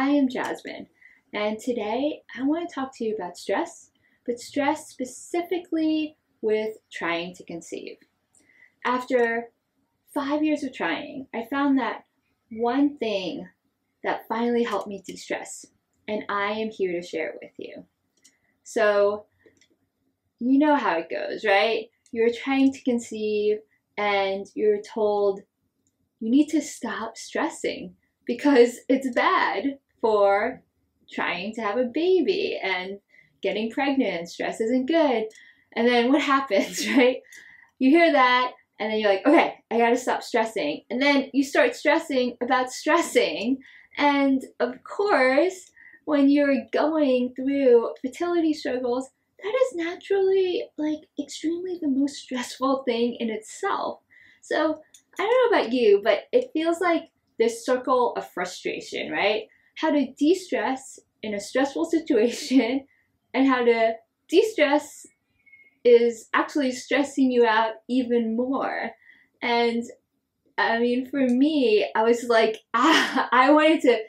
I am Jasmine, and today I want to talk to you about stress, but stress specifically with trying to conceive. After 5 years of trying, I found that one thing that finally helped me de-stress, and I am here to share it with you. So, you know how it goes, right? You're trying to conceive and you're told you need to stop stressing because it's bad for trying to have a baby and getting pregnant. Stress isn't good. And then what happens, right? You hear that and then you're like, okay, I gotta stop stressing. And then you start stressing about stressing. And of course, when you're going through fertility struggles, that is naturally like extremely the most stressful thing in itself. So I don't know about you, but it feels like this circle of frustration, right? How to de-stress in a stressful situation and how to de-stress is actually stressing you out even more. And I mean, for me, I was like, I wanted to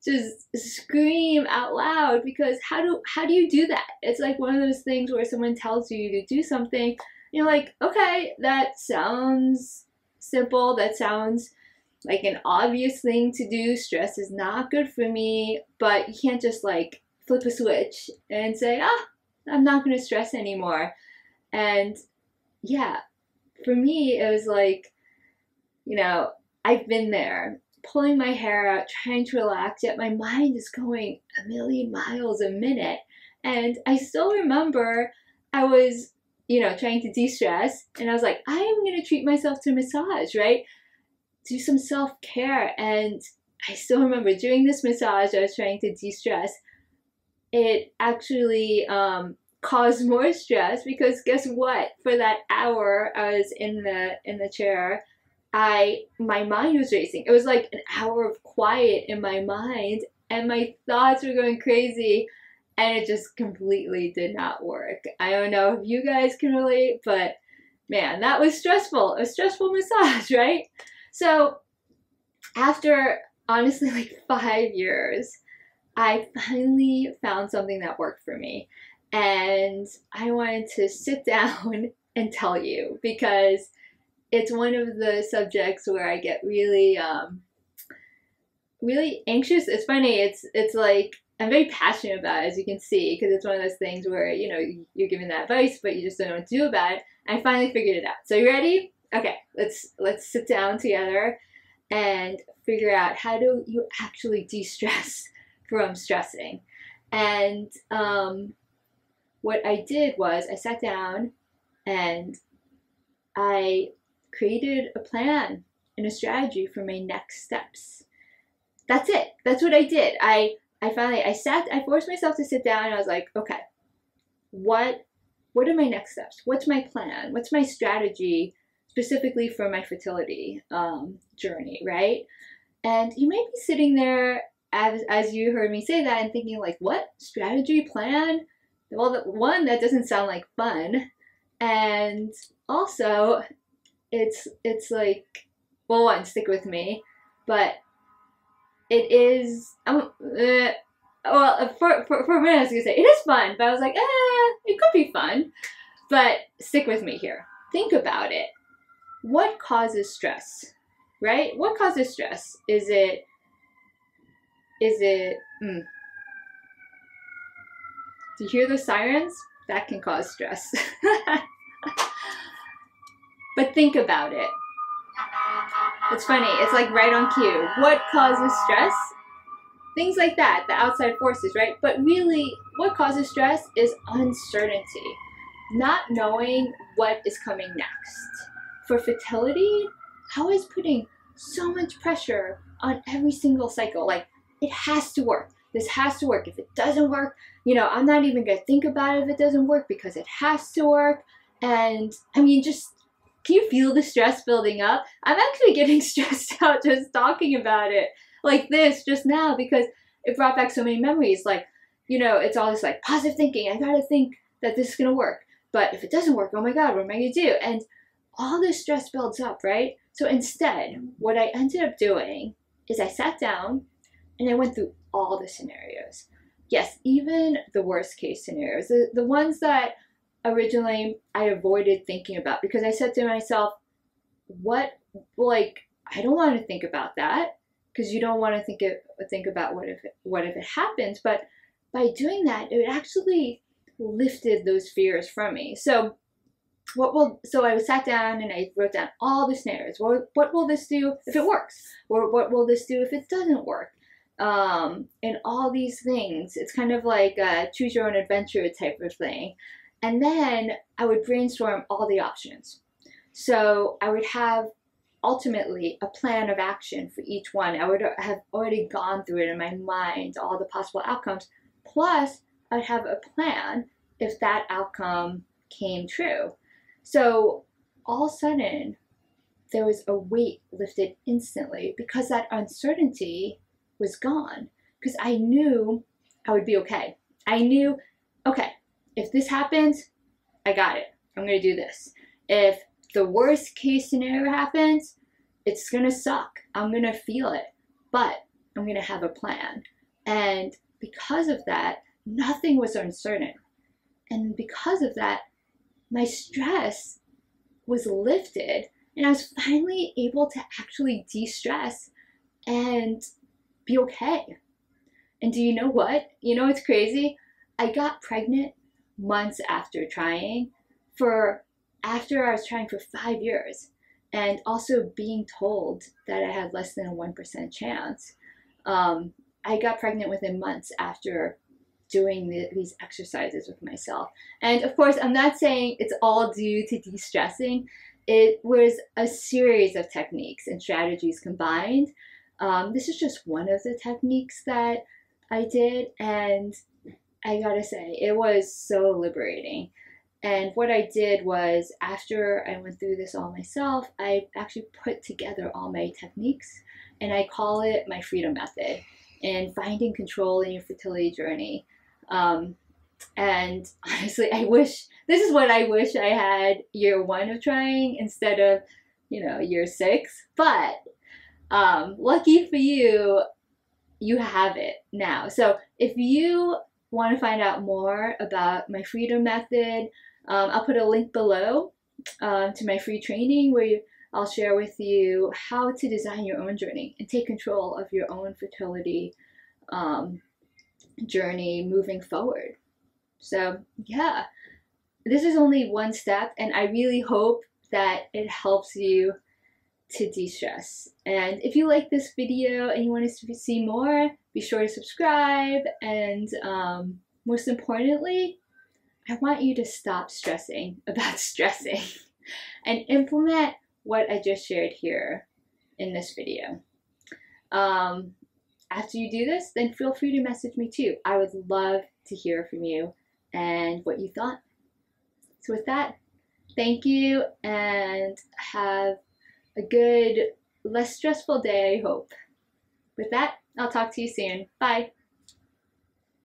just scream out loud because how do you do that? It's like one of those things where someone tells you to do something, you're like, okay, that sounds simple, that sounds like an obvious thing to do. Stress is not good for me, but you can't just like flip a switch and say, I'm not going to stress anymore. And yeah, for me, it was like, you know, I've been there, pulling my hair out, trying to relax, yet my mind is going a million miles a minute. And I still remember I was, trying to de-stress, and I was like, I am going to treat myself to a massage, right? Do some self-care. And I still remember during this massage, I was trying to de-stress. It actually caused more stress because guess what? For that hour I was in the chair, my mind was racing. It was like an hour of quiet in my mind, and my thoughts were going crazy. And it just completely did not work. I don't know if you guys can relate, but man, that was stressful. A stressful massage, right? So after honestly like 5 years, I finally found something that worked for me. And I wanted to sit down and tell you because it's one of the subjects where I get really, really anxious. It's funny. It's like I'm very passionate about it, as you can see, because it's one of those things where, you're giving that advice, but you just don't know what to do about it. I finally figured it out. So you ready? Okay, let's sit down together and figure out how do you actually de-stress from stressing. And what I did was I sat down and I created a plan and a strategy for my next steps. That's it. That's what I did. I forced myself to sit down and I was like, okay, what are my next steps? What's my plan? What's my strategy specifically for my fertility journey, right? And you might be sitting there as you heard me say that and thinking like, what? Strategy, plan? Well, one, that doesn't sound like fun. And also, it's like, well, one, stick with me, but it is, well, for a minute I was gonna say, it is fun, but I was like, it could be fun, but stick with me here. Think about it. What causes stress, right? What causes stress? Is it, do you hear the sirens? That can cause stress. But think about it. It's funny, it's like right on cue. What causes stress? Things like that, the outside forces, right? But really, what causes stress is uncertainty. Not knowing what is coming next. For fertility, I was putting so much pressure on every single cycle. Like, it has to work. This has to work. If it doesn't work, I'm not even gonna think about it if it doesn't work because it has to work. And I mean, can you feel the stress building up? I'm actually getting stressed out just talking about it like this just now because it brought back so many memories. Like, it's all this like positive thinking. I gotta think that this is gonna work. But if it doesn't work, oh my God, what am I gonna do? And all this stress builds up, right? So instead, what I ended up doing is I sat down and I went through all the scenarios. Yes, even the worst case scenarios, the ones that originally I avoided thinking about, because I said to myself, what, like, I don't want to think about that, because you don't want to think about what if it happens. But by doing that, it actually lifted those fears from me. So I sat down and I wrote down all the scenarios. What will this do if it works? Or what will this do if it doesn't work? And all these things. It's kind of like a choose your own adventure type of thing. And then I would brainstorm all the options. So I would have ultimately a plan of action for each one. I would have already gone through it in my mind, all the possible outcomes. Plus, I'd have a plan if that outcome came true. So all of a sudden, there was a weight lifted instantly because that uncertainty was gone. Because I knew I would be okay. I knew, okay, if this happens, I got it. I'm going to do this. If the worst case scenario happens, it's going to suck. I'm going to feel it. But I'm going to have a plan. And because of that, nothing was uncertain. And because of that, my stress was lifted, and I was finally able to actually de-stress and be okay. And do you know what? You know what's crazy? I got pregnant months after trying after I was trying for 5 years, and also being told that I had less than a 1% chance. I got pregnant within months after doing these exercises with myself. And of course, I'm not saying it's all due to de-stressing. It was a series of techniques and strategies combined. This is just one of the techniques that I did, and I gotta say, it was so liberating. And what I did was, after I went through this all myself, I actually put together all my techniques, and I call it my freedom method in finding control in your fertility journey. And honestly, this is what I wish I had year 1 of trying instead of, year 6. But lucky for you, you have it now. So if you want to find out more about my freedom method, I'll put a link below to my free training where I'll share with you how to design your own journey and take control of your own fertility journey moving forward. So yeah, this is only one step, and I really hope that it helps you to de-stress. And if you like this video and you want to see more, be sure to subscribe. And most importantly, I want you to stop stressing about stressing and implement what I just shared here in this video. After you do this, then feel free to message me too. I would love to hear from you and what you thought. So with that, thank you, and have a good, less stressful day, I hope. With that, I'll talk to you soon. Bye.